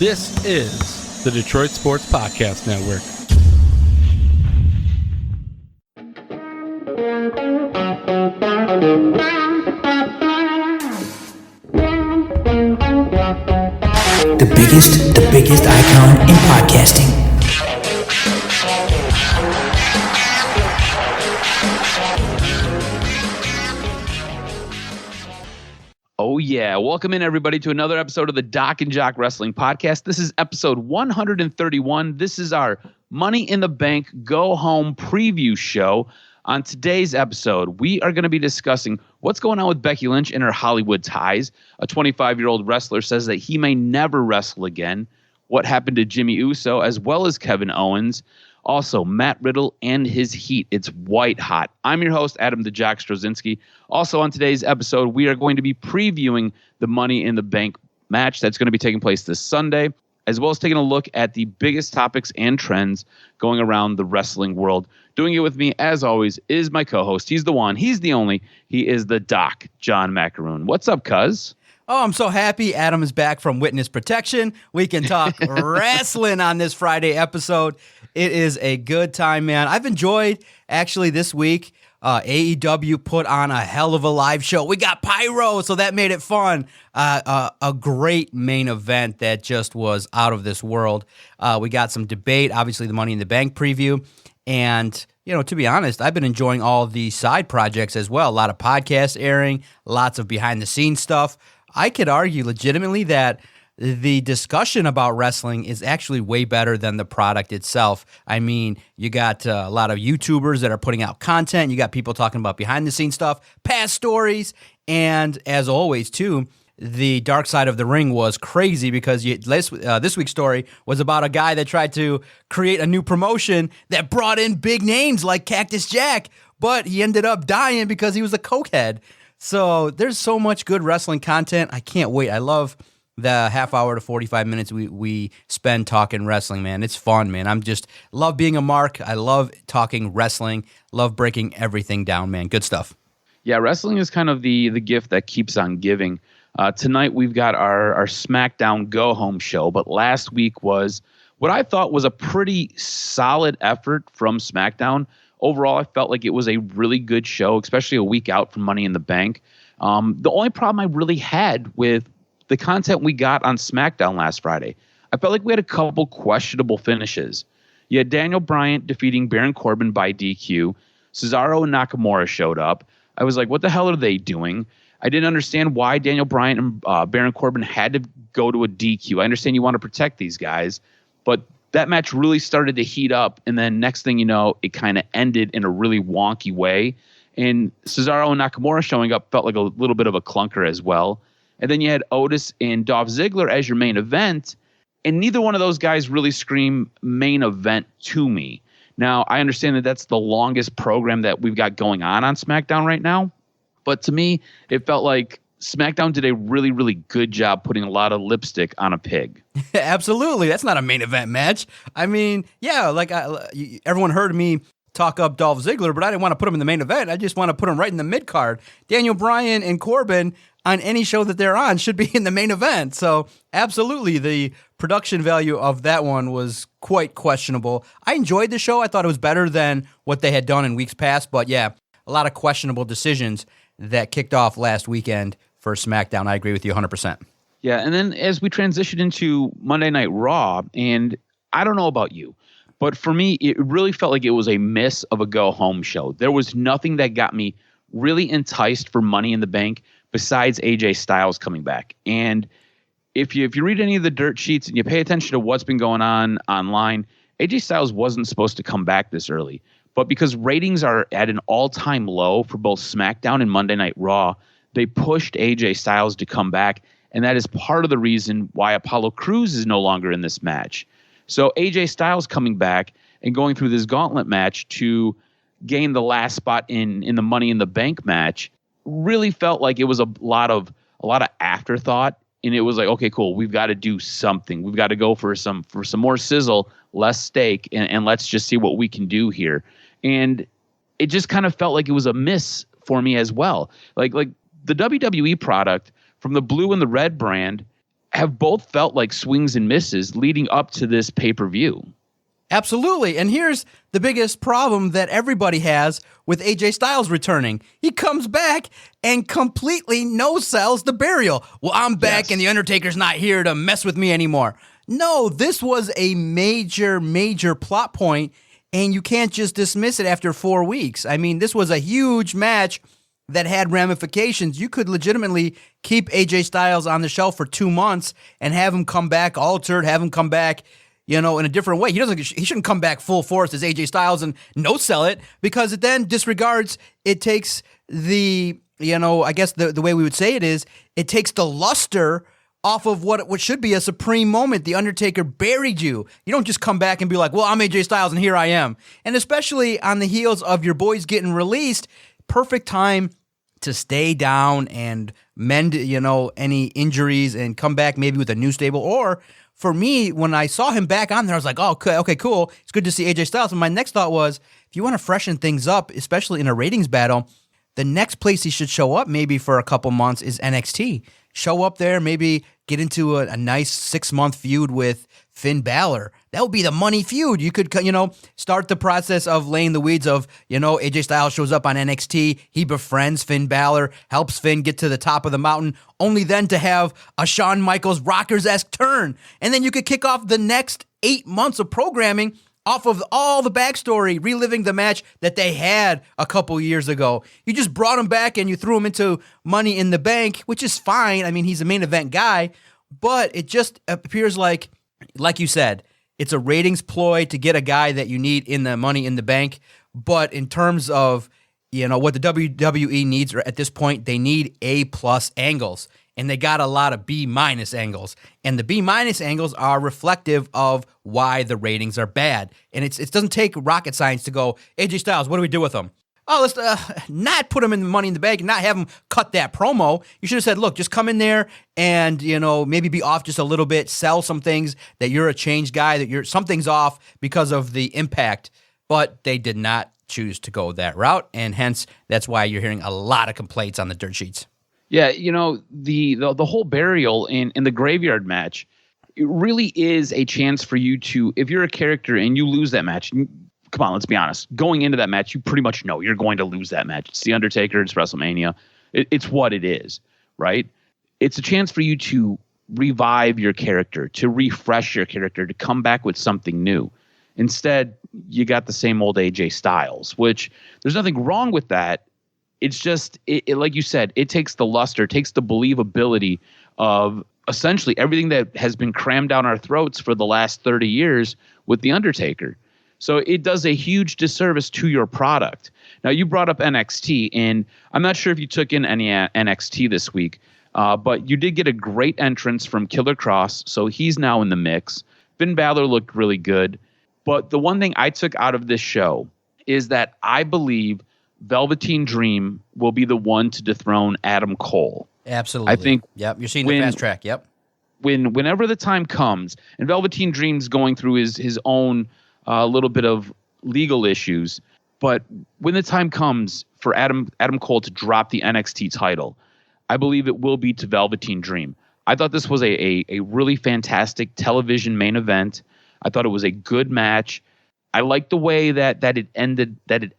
This is the Detroit Sports Podcast Network. The biggest icon in podcasting. Oh yeah, welcome in everybody to another episode of the DocNJock Wrestling Podcast. This is episode 131. This is our Money in the Bank Go Home preview show. On today's episode, we are going to be discussing what's going on with Becky Lynch and her Hollywood ties. A 25-year-old wrestler says that he may never wrestle again. What happened to Jimmy Uso, as well as Kevin Owens. Also, Matt Riddle and his heat. It's white hot. I'm your host, Adam the Jock Strozinski. Also on today's episode, we are going to be previewing the Money in the Bank match that's going to be taking place this Sunday, as well as taking a look at the biggest topics and trends going around the wrestling world. Doing it with me, as always, is my co-host. He's the one. He's the only. He is the Doc, John Macaroon. What's up, cuz? Oh, I'm so happy Adam is back from witness protection. We can talk wrestling on this Friday episode. It is a good time, man. I've enjoyed, actually, this week. AEW put on a hell of a live show. We got pyro, so that made it fun. A great main event that just was out of this world. We got some debate, obviously the Money in the Bank preview. And, you know, to be honest, I've been enjoying all the side projects as well. A lot of podcasts airing, lots of behind-the-scenes stuff. I could argue legitimately that the discussion about wrestling is actually way better than the product itself. I mean, you got a lot of YouTubers that are putting out content. You got people talking about behind-the-scenes stuff, past stories, and as always, too, the dark side of the ring was crazy because this week's story was about a guy that tried to create a new promotion that brought in big names like Cactus Jack, but he ended up dying because he was a cokehead. So there's so much good wrestling content. I can't wait. I love the half hour to 45 minutes we spend talking wrestling, man. It's fun, man. Love being a mark. I love talking wrestling. Love breaking everything down, man. Good stuff. Yeah, wrestling is kind of the gift that keeps on giving. Tonight we've got our SmackDown Go Home show, but last week was what I thought was a pretty solid effort from SmackDown. Overall, I felt like it was a really good show, especially a week out from Money in the Bank. The only problem I really had with the content we got on SmackDown last Friday, I felt like we had a couple questionable finishes. You had Daniel Bryan defeating Baron Corbin by DQ. Cesaro and Nakamura showed up. I was like, what the hell are they doing? I didn't understand why Daniel Bryan and Baron Corbin had to go to a DQ. I understand you want to protect these guys, but that match really started to heat up, and then next thing you know, it kind of ended in a really wonky way. And Cesaro and Nakamura showing up felt like a little bit of a clunker as well. And then you had Otis and Dolph Ziggler as your main event, and neither one of those guys really scream main event to me. Now, I understand that that's the longest program that we've got going on SmackDown right now, but to me, it felt like SmackDown did a really, really good job putting a lot of lipstick on a pig. Absolutely. That's not a main event match. I mean, yeah, like everyone heard me talk up Dolph Ziggler, but I didn't want to put him in the main event. I just want to put him right in the mid-card. Daniel Bryan and Corbin on any show that they're on should be in the main event. So absolutely, the production value of that one was quite questionable. I enjoyed the show. I thought it was better than what they had done in weeks past, but yeah, a lot of questionable decisions that kicked off last weekend for SmackDown. I agree with you 100%. Yeah, and then as we transition into Monday Night Raw, and I don't know about you, but for me, it really felt like it was a miss of a go-home show. There was nothing that got me really enticed for Money in the Bank besides AJ Styles coming back. And if you read any of the dirt sheets and you pay attention to what's been going on online, AJ Styles wasn't supposed to come back this early. But because ratings are at an all-time low for both SmackDown and Monday Night Raw, they pushed AJ Styles to come back, and that is part of the reason why Apollo Crews is no longer in this match. So AJ Styles coming back and going through this gauntlet match to gain the last spot in the Money in the Bank match really felt like it was a lot of afterthought, and it was like, okay, cool, we've got to do something. We've got to go for some more sizzle, less steak, and let's just see what we can do here. And it just kind of felt like it was a miss for me as well. Like the WWE product from the blue and the red brand have both felt like swings and misses leading up to this pay-per-view. Absolutely. And here's the biggest problem that everybody has with AJ Styles returning. He comes back and completely no-sells the burial. Well, I'm back and The Undertaker's not here to mess with me anymore. No, this was a major, major plot point, and you can't just dismiss it after 4 weeks. I mean, this was a huge match that had ramifications. You could legitimately keep AJ Styles on the shelf for 2 months and have him come back altered, have him come back, in a different way. He shouldn't come back full force as AJ Styles and no sell it, because it then disregards, it takes the, I guess the way we would say it is, it takes the luster off of what should be a supreme moment. The Undertaker buried you. You don't just come back and be like, well, I'm AJ Styles and here I am. And especially on the heels of your boys getting released, perfect time to stay down and mend, any injuries and come back maybe with a new stable. Or for me, when I saw him back on there, I was like, oh, okay, cool. It's good to see AJ Styles. And my next thought was, if you want to freshen things up, especially in a ratings battle, the next place he should show up maybe for a couple months is NXT. Show up there, maybe get into a nice 6-month feud with Finn Balor. That would be the money feud. You could, start the process of laying the weeds of, AJ Styles shows up on NXT. He befriends Finn Balor, helps Finn get to the top of the mountain, only then to have a Shawn Michaels Rockers-esque turn. And then you could kick off the next 8 months of programming off of all the backstory, reliving the match that they had a couple years ago. You just brought him back and you threw him into Money in the Bank, which is fine. I mean, he's a main event guy, but it just appears like you said, it's a ratings ploy to get a guy that you need in the Money in the Bank. But in terms of, what the WWE needs at this point, they need A+ angles. And they got a lot of B- angles. And the B- angles are reflective of why the ratings are bad. And it doesn't take rocket science to go, AJ Styles, what do we do with him? Oh, let's not put him in the Money in the Bank and not have him cut that promo. You should have said, look, just come in there and, maybe be off just a little bit, sell some things that you're a changed guy, that something's off because of the impact. But they did not choose to go that route. And hence, that's why you're hearing a lot of complaints on the dirt sheets. Yeah, the whole burial in the graveyard match, it really is a chance for you to, if you're a character and you lose that match, come on, let's be honest. Going into that match, you pretty much know you're going to lose that match. It's The Undertaker, it's WrestleMania. It's what it is, right? It's a chance for you to revive your character, to refresh your character, to come back with something new. Instead, you got the same old AJ Styles, which there's nothing wrong with that. It's just, like you said, it takes the luster, takes the believability of essentially everything that has been crammed down our throats for the last 30 years with The Undertaker. So it does a huge disservice to your product. Now, you brought up NXT, and I'm not sure if you took in any NXT this week, but you did get a great entrance from Killer Cross, so he's now in the mix. Finn Balor looked really good. But the one thing I took out of this show is that I believe Velveteen Dream will be the one to dethrone Adam Cole. Absolutely. I think. Yep, you're seeing the fast track. Yep. Whenever the time comes, and Velveteen Dream's going through his own little bit of legal issues, but when the time comes for Adam Cole to drop the NXT title, I believe it will be to Velveteen Dream. I thought this was a really fantastic television main event. I thought it was a good match. I like the way that it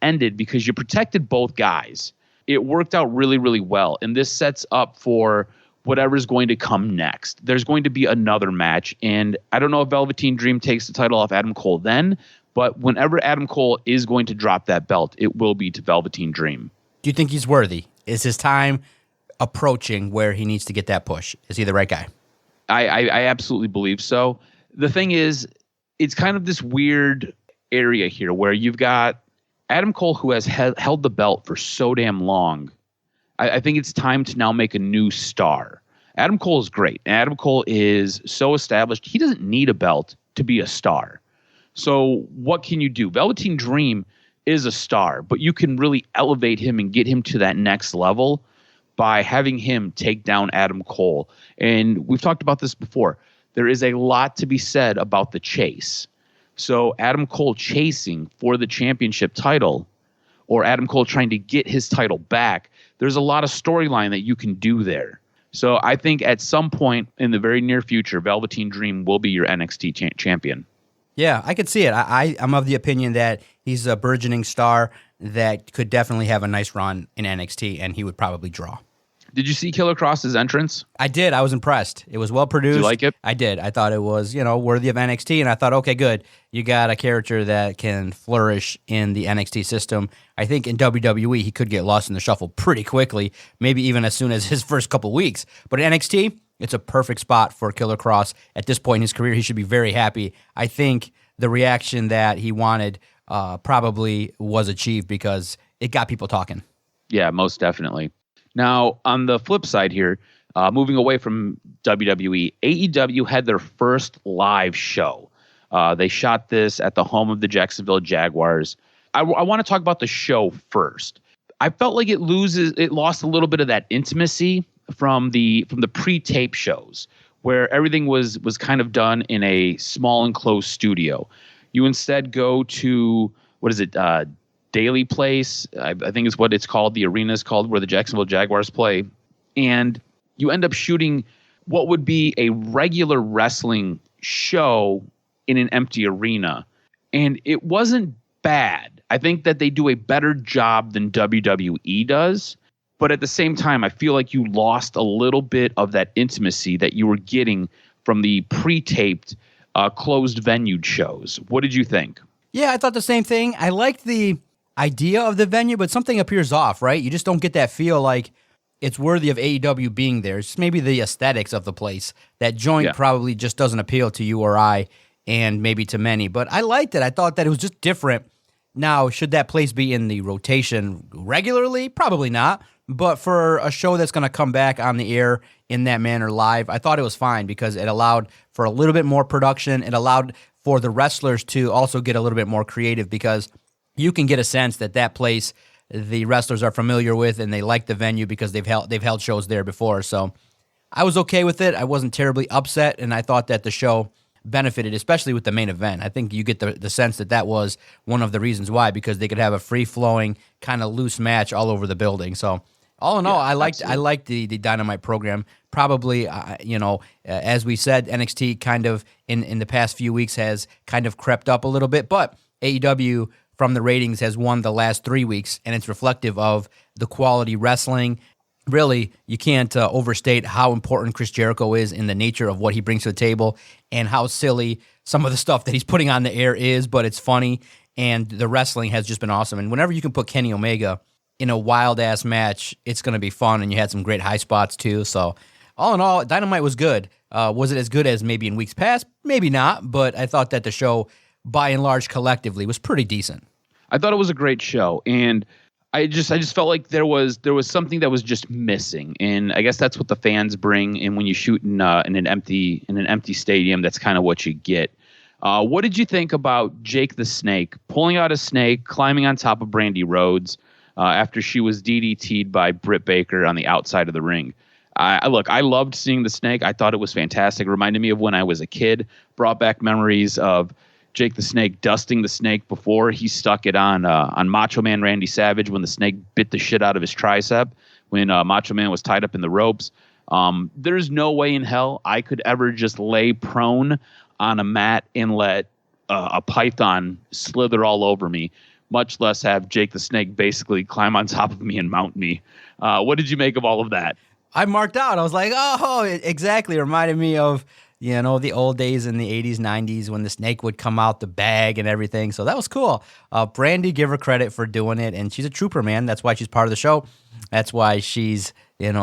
ended because you protected both guys. It worked out really, really well. And this sets up for whatever's going to come next. There's going to be another match. And I don't know if Velveteen Dream takes the title off Adam Cole then, but whenever Adam Cole is going to drop that belt, it will be to Velveteen Dream. Do you think he's worthy? Is his time approaching where he needs to get that push? Is he the right guy? I absolutely believe so. The thing is, it's kind of this weird area here where you've got Adam Cole, who has held the belt for so damn long. I think it's time to now make a new star. Adam Cole is great. Adam Cole is so established. He doesn't need a belt to be a star. So what can you do? Velveteen Dream is a star, but you can really elevate him and get him to that next level by having him take down Adam Cole. And we've talked about this before. There is a lot to be said about the chase. So Adam Cole chasing for the championship title, or Adam Cole trying to get his title back, there's a lot of storyline that you can do there. So I think at some point in the very near future, Velveteen Dream will be your NXT champion. Yeah, I could see it. I'm of the opinion that he's a burgeoning star that could definitely have a nice run in NXT, and he would probably draw. Did you see Killer Kross's entrance? I did. I was impressed. It was well produced. Did you like it? I did. I thought it was, worthy of NXT, and I thought, okay, good. You got a character that can flourish in the NXT system. I think in WWE, he could get lost in the shuffle pretty quickly, maybe even as soon as his first couple weeks. But in NXT, it's a perfect spot for Killer Kross. At this point in his career, he should be very happy. I think the reaction that he wanted probably was achieved because it got people talking. Yeah, most definitely. Now, on the flip side here, moving away from WWE, AEW had their first live show. They shot this at the home of the Jacksonville Jaguars. I want to talk about the show first. I felt like it lost a little bit of that intimacy from the pre-tape shows, where everything was kind of done in a small enclosed studio. You instead go to, Daily Place, I think is what it's called, the arena is called, where the Jacksonville Jaguars play. And you end up shooting what would be a regular wrestling show in an empty arena. And it wasn't bad. I think that they do a better job than WWE does. But at the same time, I feel like you lost a little bit of that intimacy that you were getting from the pre-taped closed venue shows. What did you think? Yeah, I thought the same thing. I liked the idea of the venue, but something appears off, right? You just don't get that feel like it's worthy of AEW being there. It's maybe the aesthetics of the place. That joint probably just doesn't appeal to you or I, and maybe to many. But I liked it. I thought that it was just different. Now, should that place be in the rotation regularly? Probably not. But for a show that's going to come back on the air in that manner live, I thought it was fine because it allowed for a little bit more production. It allowed for the wrestlers to also get a little bit more creative because you can get a sense that place the wrestlers are familiar with and they like the venue because they've held shows there before. So I was okay with it. I wasn't terribly upset, and I thought that the show benefited, especially with the main event. I think you get the sense that was one of the reasons why, because they could have a free-flowing, kind of loose match all over the building. So all in all, I liked the Dynamite program. Probably, as we said, NXT kind of in the past few weeks has kind of crept up a little bit, but AEW from the ratings has won the last 3 weeks, and it's reflective of the quality wrestling. Really, you can't overstate how important Chris Jericho is in the nature of what he brings to the table and how silly some of the stuff that he's putting on the air is, but it's funny, and the wrestling has just been awesome. And whenever you can put Kenny Omega in a wild-ass match, it's going to be fun, and you had some great high spots too. So all in all, Dynamite was good. Was it as good as maybe in weeks past? Maybe not, but I thought that the show, by and large, collectively, was pretty decent. I thought it was a great show, and I just felt like there was something that was just missing, and I guess that's what the fans bring. And when you shoot in an empty stadium, that's kind of what you get. What did you think about Jake the Snake pulling out a snake, climbing on top of Brandy Rhodes after she was DDT'd by Britt Baker on the outside of the ring? I loved seeing the snake. I thought it was fantastic. It reminded me of when I was a kid. Brought back memories of Jake the Snake dusting the snake before he stuck it on Macho Man Randy Savage when the snake bit the shit out of his tricep when Macho Man was tied up in the ropes. There's no way in hell I could ever just lay prone on a mat and let a python slither all over me, much less have Jake the Snake basically climb on top of me and mount me. What did you make of all of that? I marked out. I was like, oh, exactly. It reminded me of the old days in the 80s, 90s when the snake would come out the bag and everything. So that was cool. Brandy, give her credit for doing it. And she's a trooper, man. That's why she's part of the show. That's why she's,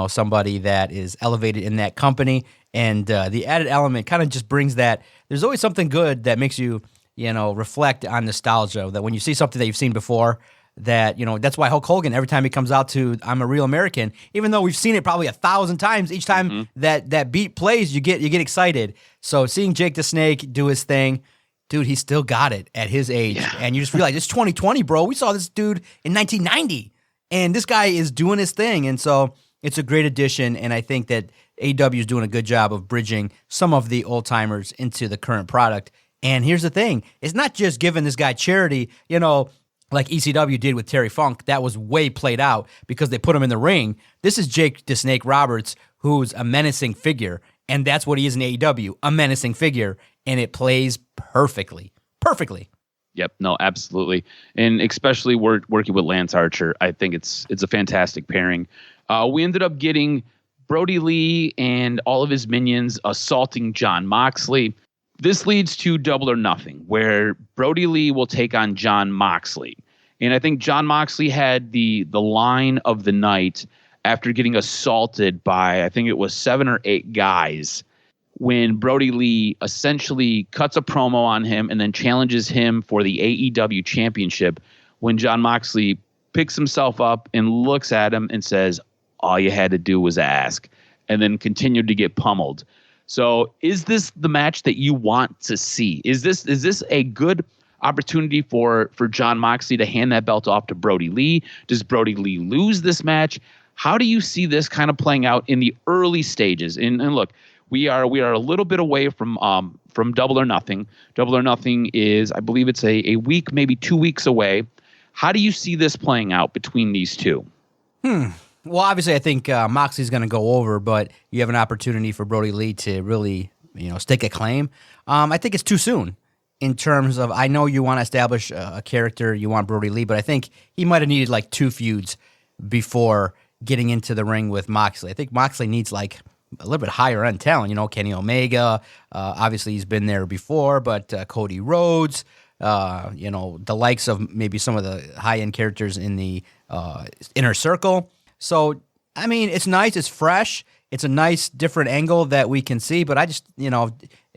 somebody that is elevated in that company. And the added element kind of just brings that. There's always something good that makes you, reflect on nostalgia. That when you see something that you've seen before, that, that's why Hulk Hogan, every time he comes out to I'm a Real American, even though we've seen it probably 1,000 times, each time that beat plays, you get excited. So seeing Jake the Snake do his thing, dude, he still got it at his age. Yeah. And you just realize it's 2020, bro. We saw this dude in 1990, and this guy is doing his thing. And so it's a great addition, and I think that AEW is doing a good job of bridging some of the old-timers into the current product. And here's the thing. It's not just giving this guy charity, like ECW did with Terry Funk, that was way played out because they put him in the ring. This is Jake the Snake Roberts, who's a menacing figure, and that's what he is in AEW, a menacing figure, and it plays perfectly. Perfectly. Yep, no, absolutely. And especially working with Lance Archer, I think it's a fantastic pairing. We ended up getting Brody Lee and all of his minions assaulting Jon Moxley. This leads to Double or Nothing, where Brody Lee will take on Jon Moxley. And I think Jon Moxley had the line of the night after getting assaulted by, I think it was 7 or 8 guys, when Brody Lee essentially cuts a promo on him and then challenges him for the AEW championship, when Jon Moxley picks himself up and looks at him and says, all you had to do was ask, and then continued to get pummeled. So is this the match that you want to see? Is this a good opportunity for Jon Moxley to hand that belt off to Brody Lee? Does Brody Lee lose this match? How do you see this kind of playing out in the early stages? And look, we are a little bit away from Double or Nothing. Double or Nothing is, I believe it's a week, maybe 2 weeks away. How do you see this playing out between these two? Well, obviously, I think Moxley's going to go over, but you have an opportunity for Brody Lee to really, stake a claim. I think it's too soon in terms of, I know you want to establish a character, you want Brody Lee, but I think he might have needed like 2 feuds before getting into the ring with Moxley. I think Moxley needs like a little bit higher end talent, Kenny Omega. Obviously, he's been there before, but Cody Rhodes, the likes of maybe some of the high end characters in the inner circle. So, I mean, it's nice, it's fresh, it's a nice different angle that we can see, but I just,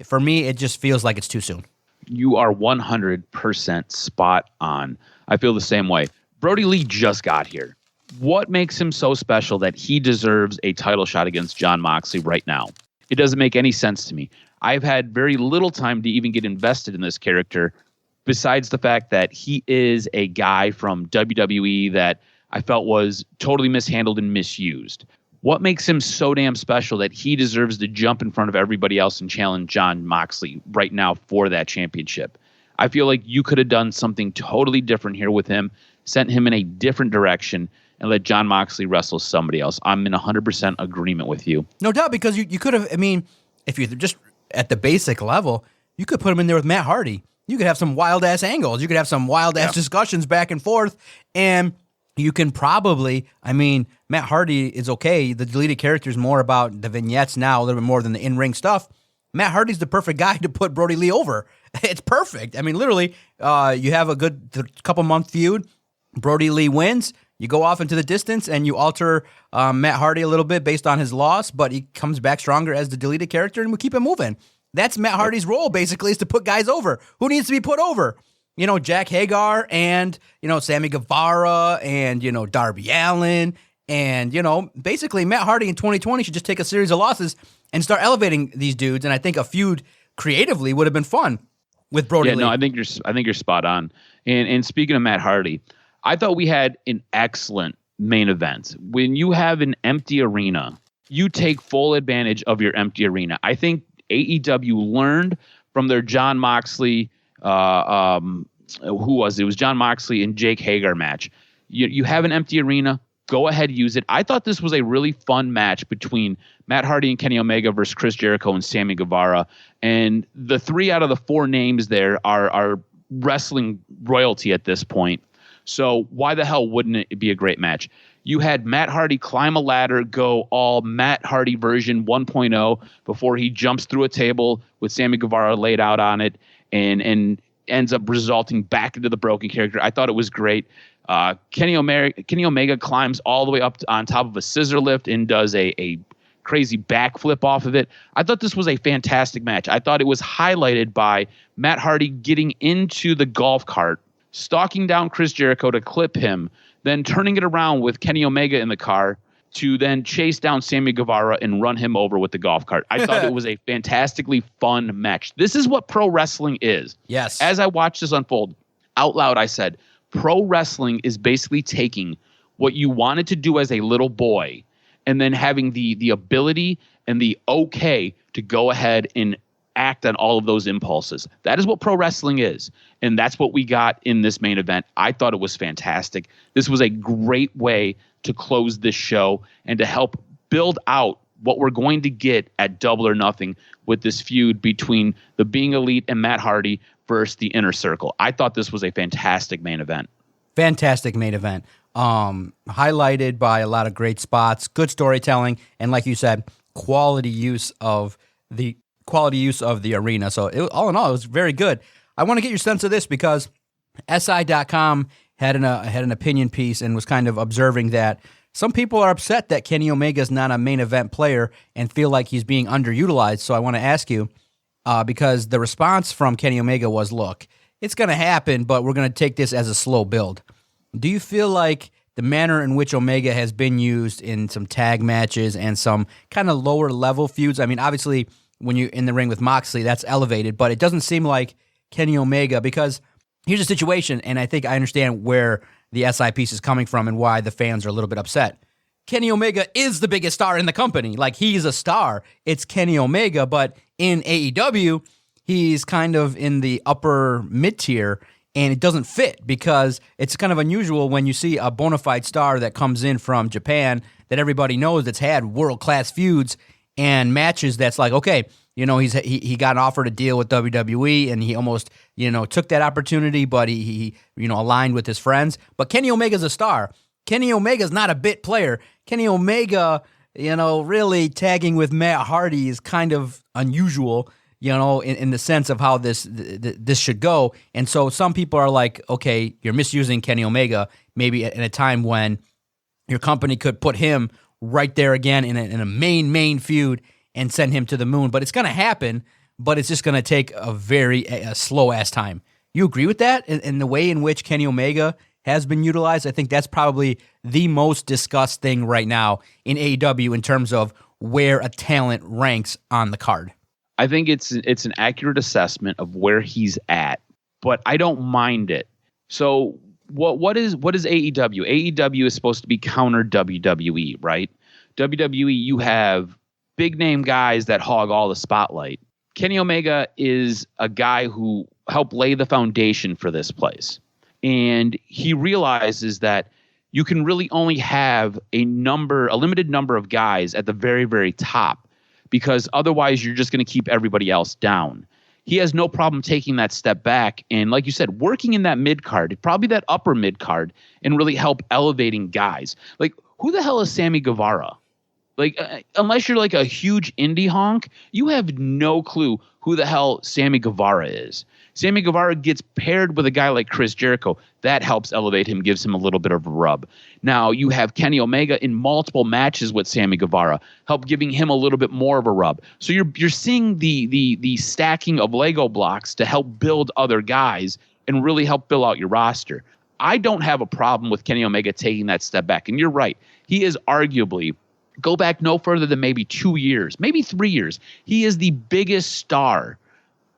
for me, it just feels like it's too soon. You are 100% spot on. I feel the same way. Brody Lee just got here. What makes him so special that he deserves a title shot against Jon Moxley right now? It doesn't make any sense to me. I've had very little time to even get invested in this character, besides the fact that he is a guy from WWE that I felt was totally mishandled and misused. What makes him so damn special that he deserves to jump in front of everybody else and challenge Jon Moxley right now for that championship? I feel like you could have done something totally different here with him, sent him in a different direction, and let Jon Moxley wrestle somebody else. I'm in 100% agreement with you. No doubt, because you could have, if you're just at the basic level, you could put him in there with Matt Hardy. You could have some wild-ass angles. You could have some wild-ass discussions back and forth, and you can probably, Matt Hardy is okay. The deleted character is more about the vignettes now, a little bit more than the in-ring stuff. Matt Hardy's the perfect guy to put Brody Lee over. It's perfect. Literally, you have a good couple-month feud. Brody Lee wins. You go off into the distance and you alter Matt Hardy a little bit based on his loss, but he comes back stronger as the deleted character, and we keep it moving. That's Matt Hardy's role, basically, is to put guys over. Who needs to be put over? Jack Hagar and, Sammy Guevara and, Darby Allin. And, basically Matt Hardy in 2020 should just take a series of losses and start elevating these dudes. And I think a feud creatively would have been fun with Brody Lee. No, I think you're spot on. And speaking of Matt Hardy, I thought we had an excellent main event. When you have an empty arena, you take full advantage of your empty arena. I think AEW learned from their Jon Moxley, who was it? It was Jon Moxley and Jake Hagar match. You have an empty arena, go ahead, use it. I thought this was a really fun match between Matt Hardy and Kenny Omega versus Chris Jericho and Sammy Guevara. And the 3 out of the 4 names there are wrestling royalty at this point. So why the hell wouldn't it be a great match? You had Matt Hardy climb a ladder, go all Matt Hardy version 1.0 before he jumps through a table with Sammy Guevara laid out on it and ends up resulting back into the broken character. I thought it was great. Kenny Omega climbs all the way up on top of a scissor lift and does a crazy backflip off of it. I thought this was a fantastic match. I thought it was highlighted by Matt Hardy getting into the golf cart, stalking down Chris Jericho to clip him, then turning it around with Kenny Omega in the car to then chase down Sammy Guevara and run him over with the golf cart. I thought it was a fantastically fun match. This is what pro wrestling is. Yes. As I watched this unfold, out loud I said, pro wrestling is basically taking what you wanted to do as a little boy and then having the ability and the okay to go ahead and act on all of those impulses. That is what pro wrestling is. And that's what we got in this main event. I thought it was fantastic. This was a great way to close this show and to help build out what we're going to get at Double or Nothing with this feud between the Being Elite and Matt Hardy versus the Inner Circle. I thought this was a fantastic main event. Fantastic main event. Highlighted by a lot of great spots, good storytelling, and like you said, quality use of the arena. So all in all, it was very good. I want to get your sense of this because SI.com had an opinion piece and was kind of observing that some people are upset that Kenny Omega is not a main event player and feel like he's being underutilized. So I want to ask you, because the response from Kenny Omega was, look, it's going to happen, but we're going to take this as a slow build. Do you feel like the manner in which Omega has been used in some tag matches and some kind of lower level feuds, I mean, obviously when you're in the ring with Moxley, that's elevated, but it doesn't seem like Kenny Omega, because here's a situation, and I think I understand where the SI piece is coming from and why the fans are a little bit upset. Kenny Omega is the biggest star in the company. Like, he's a star. It's Kenny Omega, but in AEW, he's kind of in the upper mid-tier, and it doesn't fit because it's kind of unusual when you see a bona fide star that comes in from Japan that everybody knows that's had world-class feuds and matches that's like, okay, he got offered a deal with WWE and he almost, took that opportunity, but he aligned with his friends. But Kenny Omega's a star. Kenny Omega's not a bit player. Kenny Omega, really tagging with Matt Hardy is kind of unusual, in the sense of how this should go. And so some people are like, okay, you're misusing Kenny Omega maybe in a time when your company could put him right there again in a main feud and send him to the moon. But it's going to happen, but it's just going to take a slow-ass time. You agree with that? And the way in which Kenny Omega has been utilized, I think that's probably the most discussed thing right now in AEW in terms of where a talent ranks on the card. I think it's an accurate assessment of where he's at, but I don't mind it. So what is AEW? AEW is supposed to be counter WWE, right? WWE, you have big name guys that hog all the spotlight. Kenny Omega is a guy who helped lay the foundation for this place. And he realizes that you can really only have a limited number of guys at the very, very top, because otherwise you're just going to keep everybody else down. He has no problem taking that step back and, like you said, working in that mid card, probably that upper mid card, and really help elevating guys. Like, who the hell is Sammy Guevara? Like, unless you're like a huge indie honk, you have no clue who the hell Sammy Guevara is. Sammy Guevara gets paired with a guy like Chris Jericho. That helps elevate him, gives him a little bit of a rub. Now, you have Kenny Omega in multiple matches with Sammy Guevara, help giving him a little bit more of a rub. So you're seeing the stacking of Lego blocks to help build other guys and really help build out your roster. I don't have a problem with Kenny Omega taking that step back. And you're right. He is arguably, go back no further than maybe 2 years, maybe 3 years, he is the biggest star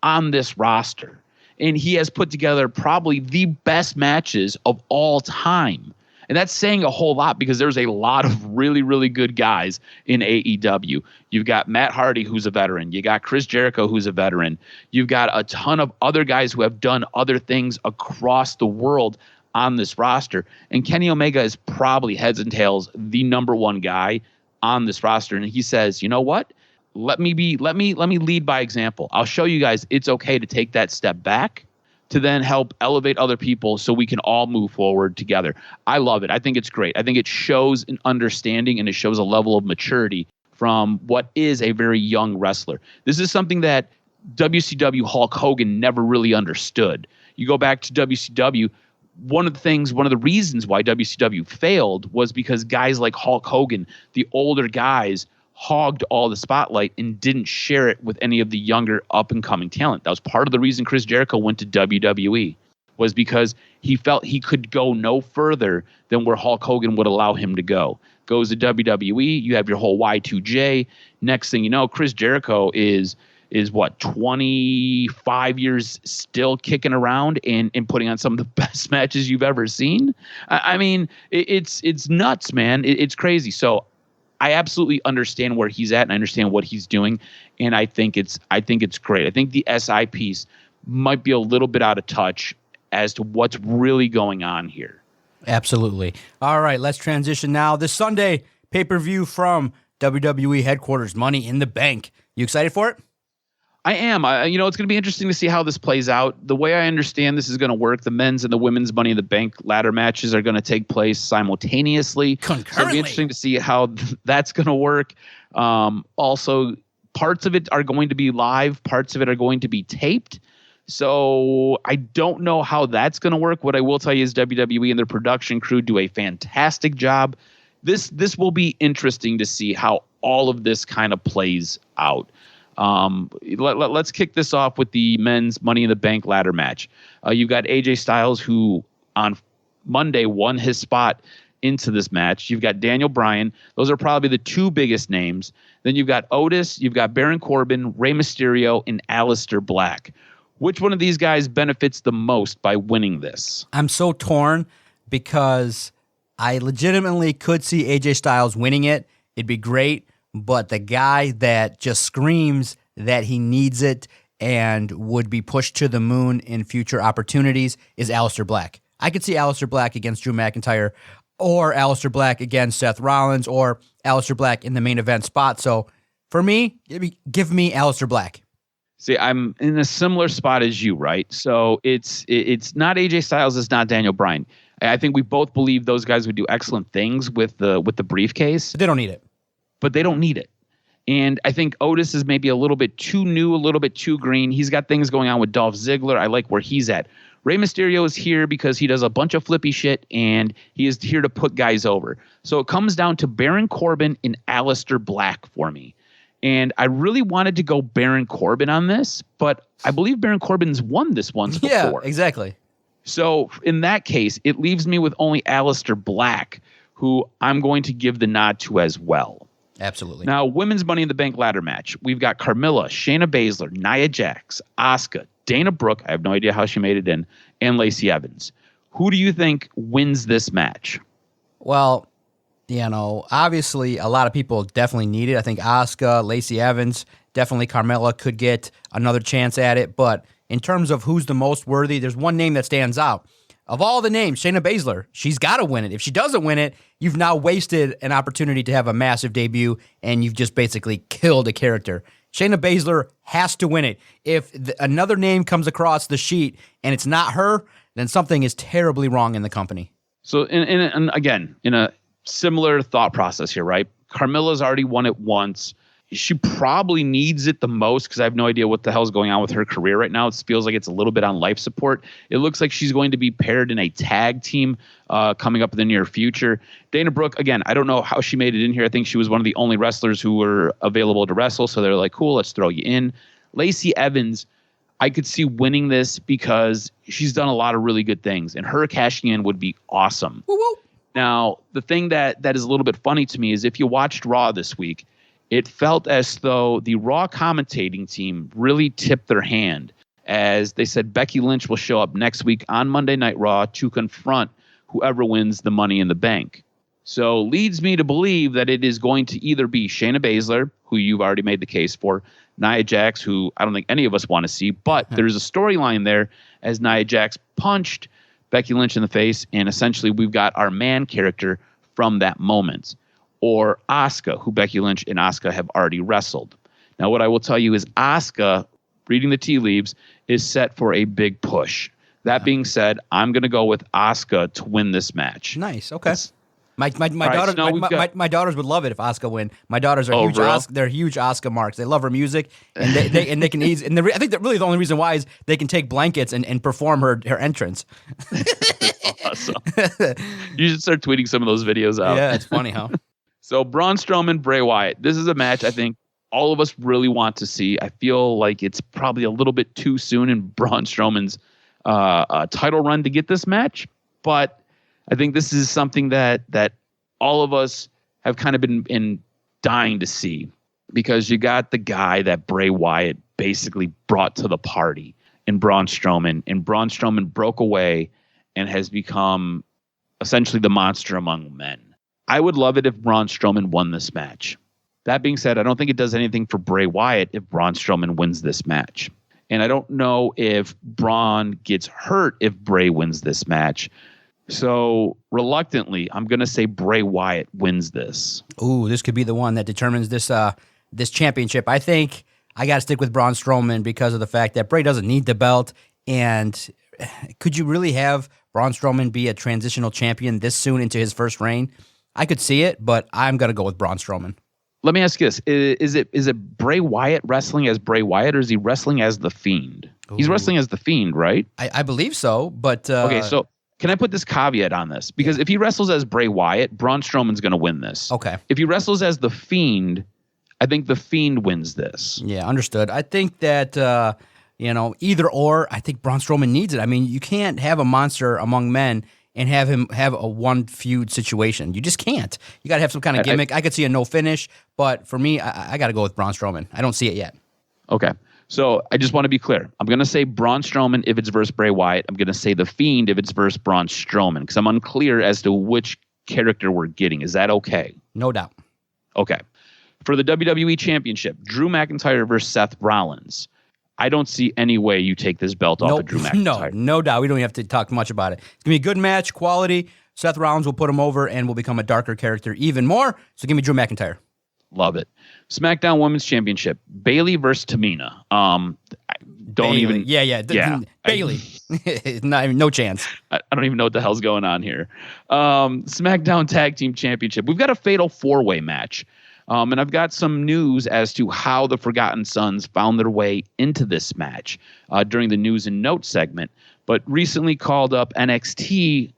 on this roster. And he has put together probably the best matches of all time. And that's saying a whole lot because there's a lot of really, really good guys in AEW. You've got Matt Hardy, who's a veteran. You got Chris Jericho, who's a veteran. You've got a ton of other guys who have done other things across the world on this roster. And Kenny Omega is probably heads and tails the number one guy on this roster. And he says, you know what? Let me lead by example. I'll show you guys it's okay to take that step back to then help elevate other people so we can all move forward together. I love it. I think it's great. I think it shows an understanding and it shows a level of maturity from what is a very young wrestler. This is something that WCW Hulk Hogan never really understood. You go back to WCW, one of the reasons why WCW failed was because guys like Hulk Hogan, the older guys, hogged all the spotlight and didn't share it with any of the younger up-and-coming talent. That was part of the reason Chris Jericho went to WWE, was because he felt he could go no further than where Hulk Hogan would allow him to go. Goes to WWE, you have your whole Y2J. Next thing you know, Chris Jericho is what, 25 years still kicking around and putting on some of the best matches you've ever seen? I mean, it's nuts, man. It's crazy. So I absolutely understand where he's at and I understand what he's doing. And I think it's great. I think the SI piece might be a little bit out of touch as to what's really going on here. Absolutely. All right, let's transition now. This Sunday, pay-per-view from WWE headquarters, Money in the Bank. You excited for it? I am. It's going to be interesting to see how this plays out. The way I understand this is going to work, the men's and the women's Money in the Bank ladder matches are going to take place simultaneously. Concurrently. So it'll be interesting to see how that's going to work. Also, parts of it are going to be live. Parts of it are going to be taped. So I don't know how that's going to work. What I will tell you is WWE and their production crew do a fantastic job. This will be interesting to see how all of this kind of plays out. Let's kick this off with the men's Money in the Bank ladder match. You've got AJ Styles, who on Monday won his spot into this match. You've got Daniel Bryan. Those are probably the two biggest names. Then you've got Otis, you've got Baron Corbin, Rey Mysterio, and Aleister Black. Which one of these guys benefits the most by winning this? I'm so torn because I legitimately could see AJ Styles winning it. It'd be great, but the guy that just screams that he needs it and would be pushed to the moon in future opportunities is Aleister Black. I could see Aleister Black against Drew McIntyre, or Aleister Black against Seth Rollins, or Aleister Black in the main event spot. So for me, give me Aleister Black. See, I'm in a similar spot as you, right? So it's not AJ Styles, it's not Daniel Bryan. I think we both believe those guys would do excellent things with the briefcase. They don't need it. But they don't need it. And I think Otis is maybe a little bit too new, a little bit too green. He's got things going on with Dolph Ziggler. I like where he's at. Rey Mysterio is here because he does a bunch of flippy shit, and he is here to put guys over. So it comes down to Baron Corbin and Aleister Black for me. And I really wanted to go Baron Corbin on this, but I believe Baron Corbin's won this once before. Yeah, exactly. So in that case, it leaves me with only Aleister Black, who I'm going to give the nod to as well. Absolutely. Now, women's Money in the Bank ladder match. We've got Carmella, Shayna Baszler, Nia Jax, Asuka, Dana Brooke, I have no idea how she made it in, and Lacey Evans. Who do you think wins this match? Well, obviously a lot of people definitely need it. I think Asuka, Lacey Evans, definitely Carmella could get another chance at it. But in terms of who's the most worthy, there's one name that stands out. Of all the names, Shayna Baszler, she's got to win it. If she doesn't win it, you've now wasted an opportunity to have a massive debut, and you've just basically killed a character. Shayna Baszler has to win it. If another name comes across the sheet and it's not her, then something is terribly wrong in the company. So, again, in a similar thought process here, right? Carmella's already won it once. She probably needs it the most because I have no idea what the hell's going on with her career right now. It feels like it's a little bit on life support. It looks like she's going to be paired in a tag team coming up in the near future. Dana Brooke, again, I don't know how she made it in here. I think she was one of the only wrestlers who were available to wrestle. So they're like, cool, let's throw you in. Lacey Evans, I could see winning this because she's done a lot of really good things, and her cashing in would be awesome. Woo-woo. Now, the thing that is a little bit funny to me is if you watched Raw this week, it felt as though the Raw commentating team really tipped their hand as they said Becky Lynch will show up next week on Monday Night Raw to confront whoever wins the Money in the Bank. So leads me to believe that it is going to either be Shayna Baszler, who you've already made the case for, Nia Jax, who I don't think any of us want to see, but there's a storyline there as Nia Jax punched Becky Lynch in the face, and essentially we've got our man character from that moment. Or Asuka, who Becky Lynch and Asuka have already wrestled. Now, what I will tell you is Asuka, reading the tea leaves, is set for a big push. That being said, I'm going to go with Asuka to win this match. Nice. Okay. My Right, daughters would love it if Asuka win. My daughters are they're huge Asuka marks. They love her music, and they can ease. And I think that really the only reason why is they can take blankets and perform her entrance. Awesome. You should start tweeting some of those videos out. Yeah, it's funny, huh? So Braun Strowman, Bray Wyatt. This is a match I think all of us really want to see. I feel like it's probably a little bit too soon in Braun Strowman's title run to get this match, but I think this is something that all of us have kind of been dying to see, because you got the guy that Bray Wyatt basically brought to the party in Braun Strowman, and Braun Strowman broke away and has become essentially the monster among men. I would love it if Braun Strowman won this match. That being said, I don't think it does anything for Bray Wyatt if Braun Strowman wins this match. And I don't know if Braun gets hurt if Bray wins this match. So reluctantly, I'm going to say Bray Wyatt wins this. Ooh, this could be the one that determines this this championship. I think I got to stick with Braun Strowman because of the fact that Bray doesn't need the belt. And could you really have Braun Strowman be a transitional champion this soon into his first reign? I could see it, but I'm going to go with Braun Strowman. Let me ask you this. Is it Bray Wyatt wrestling as Bray Wyatt, or is he wrestling as The Fiend? Ooh. He's wrestling as The Fiend, right? I believe so, but... okay, so can I put this caveat on this? Because if he wrestles as Bray Wyatt, Braun Strowman's going to win this. Okay. If he wrestles as The Fiend, I think The Fiend wins this. Yeah, understood. I think that, either or, I think Braun Strowman needs it. I mean, you can't have a monster among men and have him have a one feud situation. You just can't. You got to have some kind of gimmick. I could see a no finish, but for me, I got to go with Braun Strowman. I don't see it yet. Okay. So I just want to be clear. I'm going to say Braun Strowman if it's versus Bray Wyatt. I'm going to say The Fiend if it's versus Braun Strowman because I'm unclear as to which character we're getting. Is that okay? No doubt. Okay. For the WWE Championship, Drew McIntyre versus Seth Rollins. I don't see any way you take this belt off of Drew McIntyre. No doubt. We don't have to talk much about it. It's going to be a good match, quality. Seth Rollins will put him over and will become a darker character even more. So give me Drew McIntyre. Love it. SmackDown Women's Championship, Bayley versus Tamina. Bayley. Bayley. No chance. I don't even know what the hell's going on here. SmackDown Tag Team Championship. We've got a fatal four-way match. And I've got some news as to how the Forgotten Sons found their way into this match during the news and notes segment. But recently called up NXT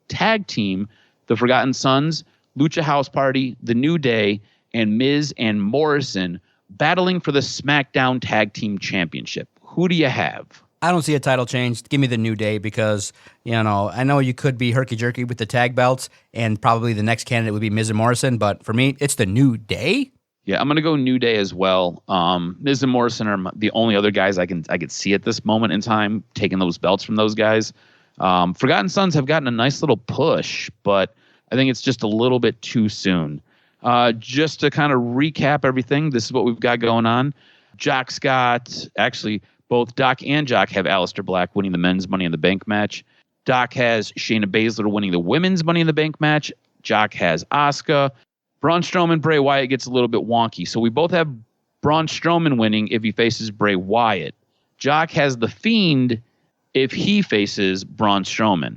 tag team, the Forgotten Sons, Lucha House Party, The New Day, and Miz and Morrison battling for the SmackDown Tag Team Championship. Who do you have? I don't see a title change. Give me the New Day because, I know you could be herky-jerky with the tag belts, and probably the next candidate would be Miz and Morrison, but for me, it's the New Day. Yeah, I'm going to go New Day as well. Miz and Morrison are the only other guys I could see at this moment in time taking those belts from those guys. Forgotten Sons have gotten a nice little push, but I think it's just a little bit too soon. Just to kind of recap everything, this is what we've got going on. Both Doc and Jock have Aleister Black winning the men's Money in the Bank match. Doc has Shayna Baszler winning the women's Money in the Bank match. Jock has Asuka. Braun Strowman, Bray Wyatt gets a little bit wonky. So we both have Braun Strowman winning if he faces Bray Wyatt. Jock has The Fiend if he faces Braun Strowman.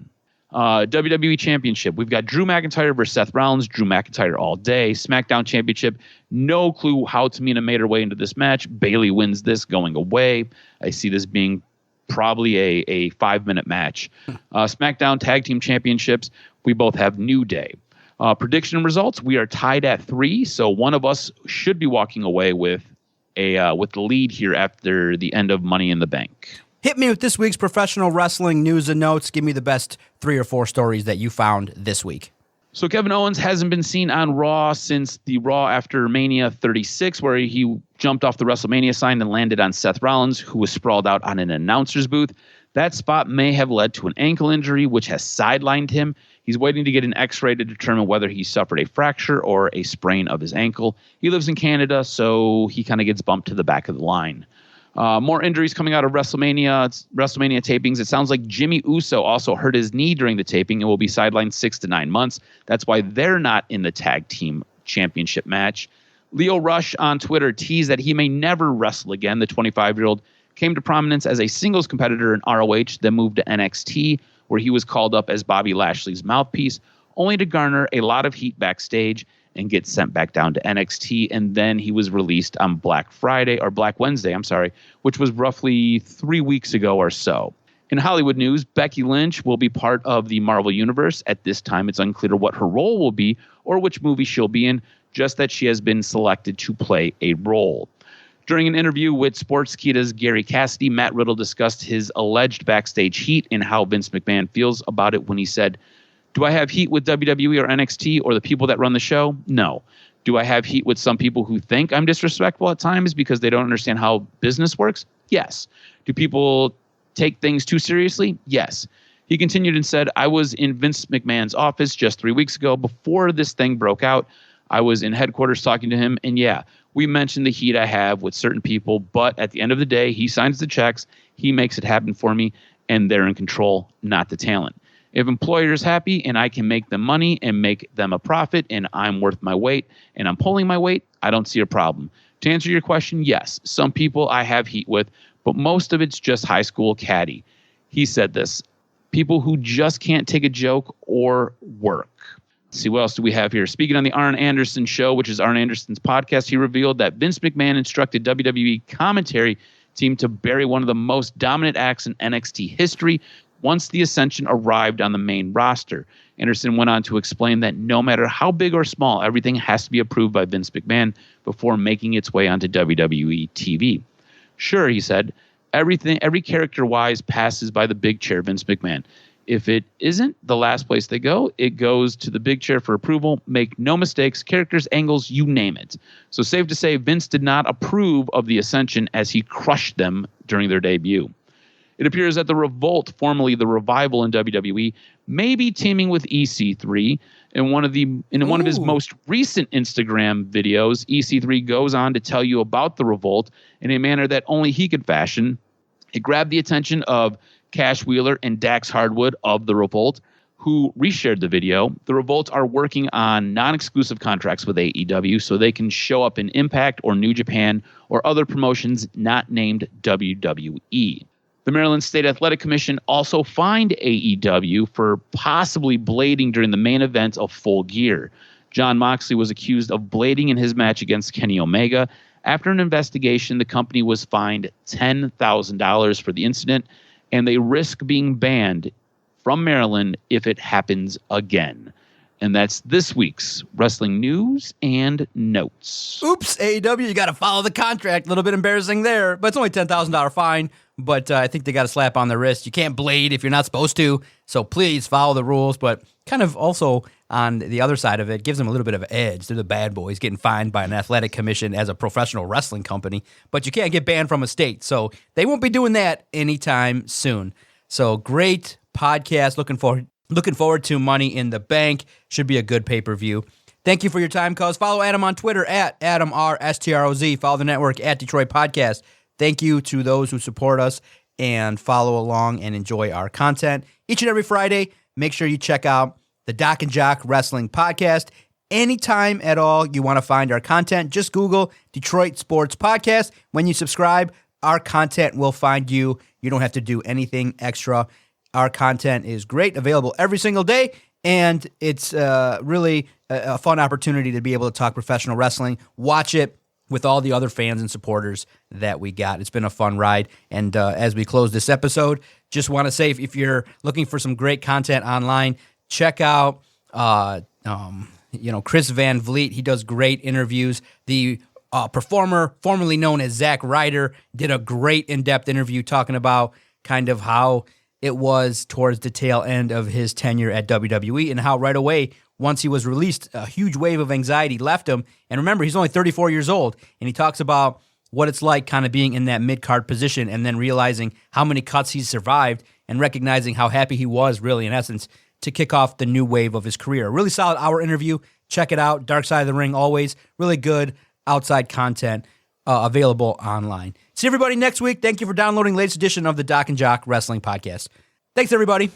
WWE Championship. We've got Drew McIntyre versus Seth Rollins. Drew McIntyre all day. SmackDown Championship. No clue how Tamina made her way into this match. Bayley wins this going away. I see this being probably a 5-minute match. SmackDown Tag Team Championships. We both have New Day. Prediction results. We are tied at 3. So one of us should be walking away with the lead here after the end of Money in the Bank. Hit me with this week's professional wrestling news and notes. Give me the best 3 or 4 stories that you found this week. So Kevin Owens hasn't been seen on Raw since the Raw after Mania 36, where he jumped off the WrestleMania sign and landed on Seth Rollins, who was sprawled out on an announcer's booth. That spot may have led to an ankle injury, which has sidelined him. He's waiting to get an x-ray to determine whether he suffered a fracture or a sprain of his ankle. He lives in Canada, so he kind of gets bumped to the back of the line. More injuries coming out of WrestleMania tapings. It sounds like Jimmy Uso also hurt his knee during the taping and will be sidelined 6 to 9 months. That's why they're not in the tag team championship match. Lio Rush on Twitter teased that he may never wrestle again. The 25-year-old came to prominence as a singles competitor in ROH, then moved to NXT, where he was called up as Bobby Lashley's mouthpiece, only to garner a lot of heat backstage and get sent back down to NXT. And then he was released on Black Wednesday, which was roughly 3 weeks ago or so. In Hollywood news, Becky Lynch will be part of the Marvel Universe. At this time, it's unclear what her role will be or which movie she'll be in, just that she has been selected to play a role. During an interview with Sportskeeda's Gary Cassidy, Matt Riddle discussed his alleged backstage heat and how Vince McMahon feels about it when he said, "Do I have heat with WWE or NXT or the people that run the show? No. Do I have heat with some people who think I'm disrespectful at times because they don't understand how business works? Yes. Do people take things too seriously? Yes. He continued and said, I was in Vince McMahon's office just 3 weeks ago before this thing broke out. I was in headquarters talking to him, and yeah, we mentioned the heat I have with certain people, but at the end of the day, he signs the checks, he makes it happen for me, and they're in control, not the talent. If employer's happy and I can make them money and make them a profit and I'm worth my weight and I'm pulling my weight, I don't see a problem. To answer your question, yes, some people I have heat with, but most of it's just high school caddy. He said this, people who just can't take a joke or work. Let's see, what else do we have here? Speaking on the Arn Anderson show, which is Arn Anderson's podcast, he revealed that Vince McMahon instructed WWE commentary team to bury one of the most dominant acts in NXT history once the Ascension arrived on the main roster. Anderson went on to explain that no matter how big or small, everything has to be approved by Vince McMahon before making its way onto WWE TV. Sure, he said, every character-wise passes by the big chair, Vince McMahon. If it isn't the last place they go, it goes to the big chair for approval. Make no mistakes, characters, angles, you name it. So safe to say, Vince did not approve of the Ascension as he crushed them during their debut. It appears that the Revolt, formerly the Revival in WWE, may be teaming with EC3. In one of his most recent Instagram videos, EC3 goes on to tell you about the Revolt in a manner that only he could fashion. It grabbed the attention of Cash Wheeler and Dax Hardwood of the Revolt, who reshared the video. The Revolt are working on non-exclusive contracts with AEW so they can show up in Impact or New Japan or other promotions not named WWE. The Maryland State Athletic Commission also fined AEW for possibly blading during the main event of Full Gear. Jon Moxley was accused of blading in his match against Kenny Omega. After an investigation, the company was fined $10,000 for the incident, and they risk being banned from Maryland if it happens again. And that's this week's wrestling news and notes. Oops, AEW, you got to follow the contract. A little bit embarrassing there, but it's only $10,000 fine. But I think they got a slap on the wrist. You can't blade if you're not supposed to, so please follow the rules. But kind of also on the other side of it, gives them a little bit of an edge. They're the bad boys getting fined by an athletic commission as a professional wrestling company. But you can't get banned from a state, so they won't be doing that anytime soon. So great podcast. Looking forward to Money in the Bank. Should be a good pay-per-view. Thank you for your time, cuz. Follow Adam on Twitter at AdamRSTROZ. Follow the network at Detroit Podcast. Thank you to those who support us and follow along and enjoy our content. Each and every Friday, make sure you check out the DocNJock Wrestling Podcast. Anytime at all you want to find our content, just Google Detroit Sports Podcast. When you subscribe, our content will find you. You don't have to do anything extra. Our content is great, available every single day, and it's really a fun opportunity to be able to talk professional wrestling. Watch it with all the other fans and supporters that we got. It's been a fun ride. And as we close this episode, just want to say, if you're looking for some great content online, check out Chris Van Vliet. He does great interviews. The performer formerly known as Zack Ryder did a great in-depth interview talking about kind of how it was towards the tail end of his tenure at WWE and how right away, once he was released, a huge wave of anxiety left him. And remember, he's only 34 years old, and he talks about what it's like kind of being in that mid-card position and then realizing how many cuts he's survived and recognizing how happy he was, really, in essence, to kick off the new wave of his career. A really solid hour interview. Check it out. Dark Side of the Ring, always. Really good outside content available online. See everybody next week. Thank you for downloading the latest edition of the DocNJock Wrestling Podcast. Thanks, everybody.